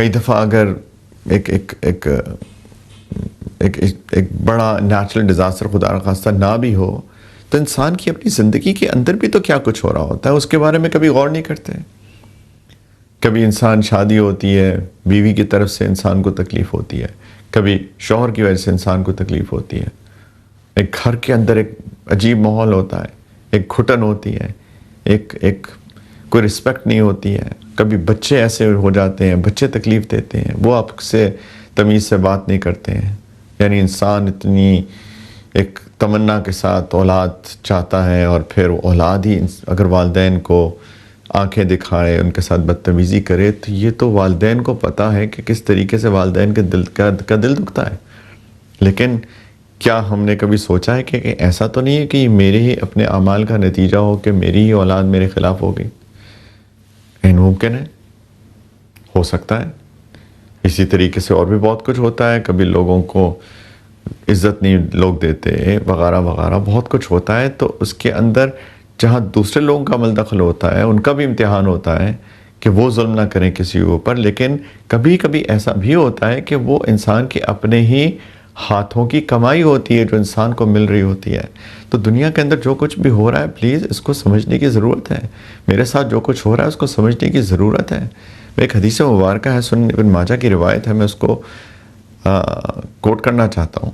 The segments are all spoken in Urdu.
کئی دفعہ اگر ایک بڑا نیچرل ڈیزاسٹر خدا نخواستہ نہ بھی ہو تو انسان کی اپنی زندگی کے اندر بھی تو کیا کچھ ہو رہا ہوتا ہے، اس کے بارے میں کبھی غور نہیں کرتے۔ کبھی انسان شادی ہوتی ہے، بیوی کی طرف سے انسان کو تکلیف ہوتی ہے، کبھی شوہر کی وجہ سے انسان کو تکلیف ہوتی ہے، ایک گھر کے اندر ایک عجیب ماحول ہوتا ہے، ایک گھٹن ہوتی ہے، ایک کوئی رسپیکٹ نہیں ہوتی ہے، کبھی بچے ایسے ہو جاتے ہیں، بچے تکلیف دیتے ہیں، وہ آپ سے تمیز سے بات نہیں کرتے ہیں۔ یعنی انسان اتنی ایک تمنا کے ساتھ اولاد چاہتا ہے، اور پھر اولاد ہی اگر والدین کو آنکھیں دکھائے، ان کے ساتھ بدتمیزی کرے، تو یہ تو والدین کو پتہ ہے کہ کس طریقے سے والدین کے دل کا دل دکھتا ہے۔ لیکن کیا ہم نے کبھی سوچا ہے کہ ایسا تو نہیں ہے کہ یہ میرے ہی اپنے اعمال کا نتیجہ ہو کہ میری ہی اولاد میرے خلاف ہو گئی؟ ممکن ہے، ہو سکتا ہے۔ اسی طریقے سے اور بھی بہت کچھ ہوتا ہے، کبھی لوگوں کو عزت نہیں لوگ دیتے وغیرہ وغیرہ، بہت کچھ ہوتا ہے۔ تو اس کے اندر جہاں دوسرے لوگوں کا عمل دخل ہوتا ہے، ان کا بھی امتحان ہوتا ہے کہ وہ ظلم نہ کریں کسی کے اوپر، لیکن کبھی کبھی ایسا بھی ہوتا ہے کہ وہ انسان کے اپنے ہی ہاتھوں کی کمائی ہوتی ہے جو انسان کو مل رہی ہوتی ہے۔ تو دنیا کے اندر جو کچھ بھی ہو رہا ہے، پلیز اس کو سمجھنے کی ضرورت ہے۔ میرے ساتھ جو کچھ ہو رہا ہے اس کو سمجھنے کی ضرورت ہے۔ ایک حدیث مبارکہ ہے، سنن ابن ماجہ کی روایت ہے، میں اس کو کوٹ کرنا چاہتا ہوں۔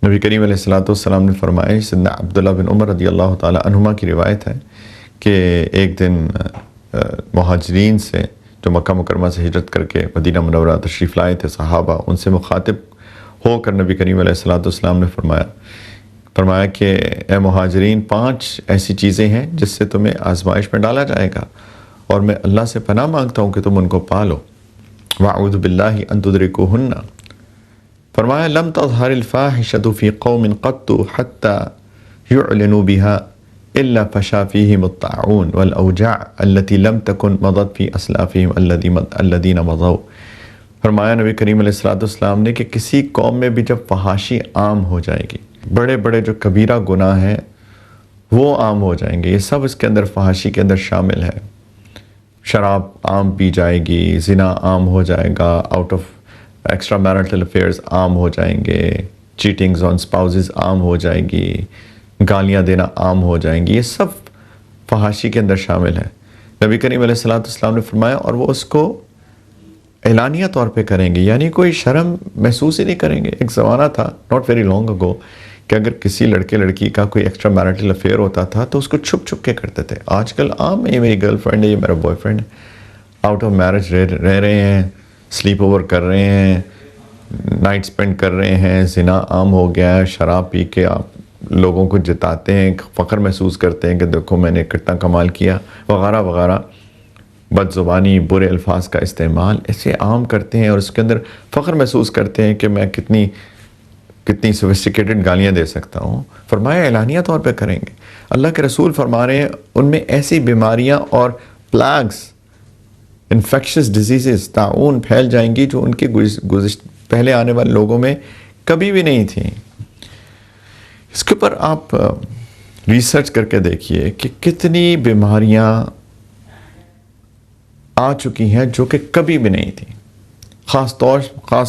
نبی کریم علیہ السلام نے فرمایا، سیدنا عبداللہ بن عمر رضی اللہ تعالی عنہما کی روایت ہے کہ ایک دن مہاجرین سے جو مکہ مکرمہ سے ہجرت کر کے مدینہ منورہ تشریف لائے تھے صحابہ، ان سے مخاطب ہو کر نبی کریم علیہ السلام نے فرمایا کہ اے مہاجرین، 5 ایسی چیزیں ہیں جس سے تمہیں آزمائش میں ڈالا جائے گا، اور میں اللہ سے پناہ مانگتا ہوں کہ تم ان کو پالو۔ وَأَعُوذُ بِاللَّهِ أَن تُدْرِكُوهُنَّ، فرمایا لم تظہر الفاحشۃ فی قوم قط حتی یعلنوا بها الا فشا فیہم الطاعون والاوجاع التي لم تکن مضت فی اسلافہم الذین مضوا۔ فرمایا نبی کریم علیہ السلام نے کہ کسی قوم میں بھی جب فحاشی عام ہو جائے گی، بڑے بڑے جو کبیرہ گناہ ہیں وہ عام ہو جائیں گے، یہ سب اس کے اندر فحاشی کے اندر شامل ہے۔ شراب عام پی جائے گی، زنا عام ہو جائے گا، out of extra marital affairs عام ہو جائیں گے، چیٹنگز آن اسپاؤزز عام ہو جائیں گی، گالیاں دینا عام ہو جائیں گی، یہ سب فحاشی کے اندر شامل ہے۔ نبی کریم علیہ السلام نے فرمایا، اور وہ اس کو اعلانیہ طور پہ کریں گے، یعنی کوئی شرم محسوس ہی نہیں کریں گے۔ ایک زمانہ تھا ناٹ ویری لانگ اگو کہ اگر کسی لڑکے لڑکی کا کوئی ایکسٹرا میرٹل افیئر ہوتا تھا تو اس کو چھپ چھپ کے کرتے تھے۔ آج کل عام ہے، یہ میری گرل فرینڈ ہے، یہ میرا بوائے فرینڈ ہے، آؤٹ آف میرج رہ رہے ہیں، سلیپ اوور کر رہے ہیں، نائٹ سپینڈ کر رہے ہیں، زنا عام ہو گیا ہے، شراب پی کے آپ لوگوں کو جتاتے ہیں، فخر محسوس کرتے ہیں کہ دیکھو میں نے کتنا کمال کیا وغیرہ وغیرہ، بد زبانی، برے الفاظ کا استعمال ایسے عام کرتے ہیں، اور اس کے اندر فخر محسوس کرتے ہیں کہ میں کتنی سوفسٹیکیٹڈ گالیاں دے سکتا ہوں۔ فرمایا اعلانیہ طور پہ کریں گے۔ اللہ کے رسول فرما رہے ہیں ان میں ایسی بیماریاں اور پلیگز، انفیکشس ڈیزیزز، طاعون پھیل جائیں گی جو ان کے پہلے آنے والے لوگوں میں کبھی بھی نہیں تھیں۔ اس کے اوپر آپ ریسرچ کر کے دیکھیے کہ کتنی بیماریاں آ چکی ہیں جو کہ کبھی بھی نہیں تھیں، خاص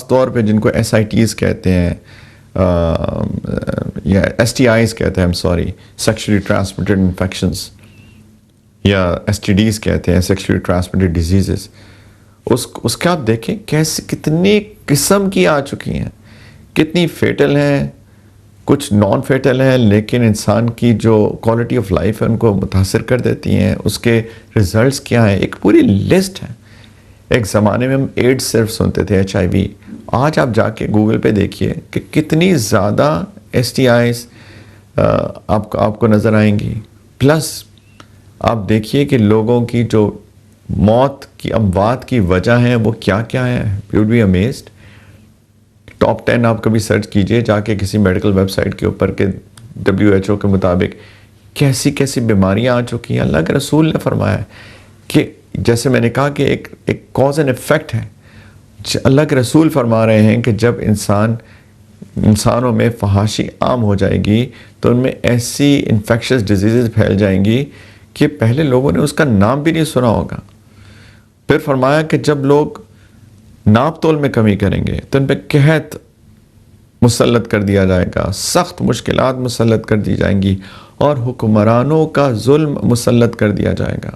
طور پہ جن کو SITs کہتے ہیں یا STIs کہتے ہیں، سیکشولی ٹرانسمیٹڈ انفیکشنز، یا STDs کہتے ہیں، سیکشولی ٹرانسمیٹڈ ڈیزیزز۔ اس کا آپ دیکھیں کتنی قسم کی آ چکی ہیں، کتنی فیٹل ہیں، کچھ نان فیٹل ہیں، لیکن انسان کی جو کوالٹی آف لائف ہے ان کو متاثر کر دیتی ہیں۔ اس کے ریزلٹس کیا ہیں، ایک پوری لسٹ ہے۔ ایک زمانے میں ہم ایڈز صرف سنتے تھے، HIV، آج آپ جا کے گوگل پہ دیکھیے کہ کتنی زیادہ STIs آپ کو نظر آئیں گی۔ پلس آپ دیکھیے کہ لوگوں کی جو موت کی اموات کی وجہ ہیں وہ کیا کیا ہیں، you would be amazed. Top 10 آپ کبھی سرچ کیجئے جا کے کسی میڈیکل ویب سائٹ کے اوپر کہ WHO کے مطابق کیسی کیسی بیماریاں آ چکی ہیں۔ اللہ کے رسول نے فرمایا کہ جیسے میں نے کہا کہ ایک کاز اینڈ ایفیکٹ ہے۔ اللہ کے رسول فرما رہے ہیں کہ جب انسانوں میں فحاشی عام ہو جائے گی تو ان میں ایسی انفیکشس ڈیزیزز پھیل جائیں گی کہ پہلے لوگوں نے اس کا نام بھی نہیں سنا ہوگا۔ پھر فرمایا کہ جب لوگ ناپ تول میں کمی کریں گے تو ان پہ قحط مسلط کر دیا جائے گا، سخت مشکلات مسلط کر دی جائیں گی، اور حکمرانوں کا ظلم مسلط کر دیا جائے گا۔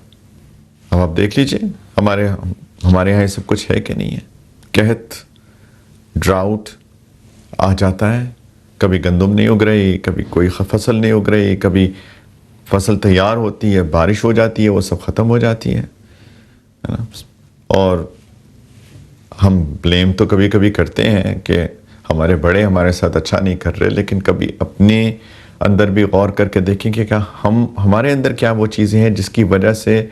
اب آپ دیکھ لیجئے ہمارے یہاں یہ سب کچھ ہے کہ نہیں ہے۔ قحط، ڈراؤٹ آ جاتا ہے، کبھی گندم نہیں اگ رہی، کبھی کوئی فصل نہیں اگ رہی، کبھی فصل تیار ہوتی ہے، بارش ہو جاتی ہے، وہ سب ختم ہو جاتی ہے نا؟ اور ہم بلیم تو کبھی کبھی کرتے ہیں کہ ہمارے بڑے ہمارے ساتھ اچھا نہیں کر رہے، لیکن کبھی اپنے اندر بھی غور کر کے دیکھیں کہ کیا ہمارے اندر کیا وہ چیزیں ہیں جس کی وجہ سے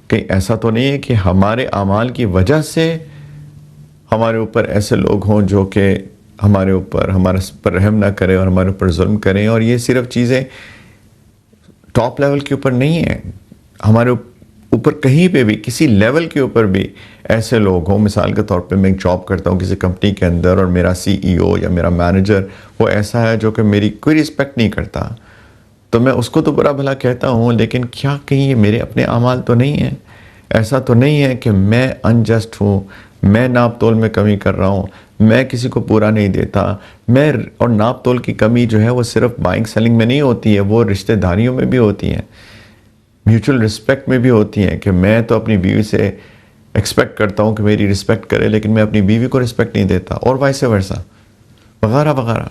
کہیں ایسا تو نہیں ہے کہ ہمارے اعمال کی وجہ سے ہمارے اوپر ایسے لوگ ہوں جو کہ ہمارے پر رحم نہ کریں اور ہمارے اوپر ظلم کریں۔ اور یہ صرف چیزیں ٹاپ لیول کے اوپر نہیں ہیں، ہمارے اوپر کہیں پہ بھی کسی لیول کے اوپر بھی ایسے لوگ ہوں۔ مثال کے طور پہ میں ایک جاب کرتا ہوں کسی کمپنی کے اندر، اور میرا CEO یا میرا مینیجر وہ ایسا ہے جو کہ میری کوئی رسپیکٹ نہیں کرتا، تو میں اس کو تو برا بھلا کہتا ہوں، لیکن کیا کہیں یہ میرے اپنے اعمال تو نہیں ہیں؟ ایسا تو نہیں ہے کہ میں انجسٹ ہوں، میں ناپ تول میں کمی کر رہا ہوں، میں کسی کو پورا نہیں دیتا، اور ناپ تول کی کمی جو ہے وہ صرف بائنگ سیلنگ میں نہیں ہوتی ہے، وہ رشتہ داریوں میں بھی ہوتی ہیں، میوچل رسپیکٹ میں بھی ہوتی ہیں، کہ میں تو اپنی بیوی سے ایکسپیکٹ کرتا ہوں کہ میری رسپیکٹ کرے، لیکن میں اپنی بیوی کو رسپیکٹ نہیں دیتا، اور وائس ورسا وغیرہ وغیرہ۔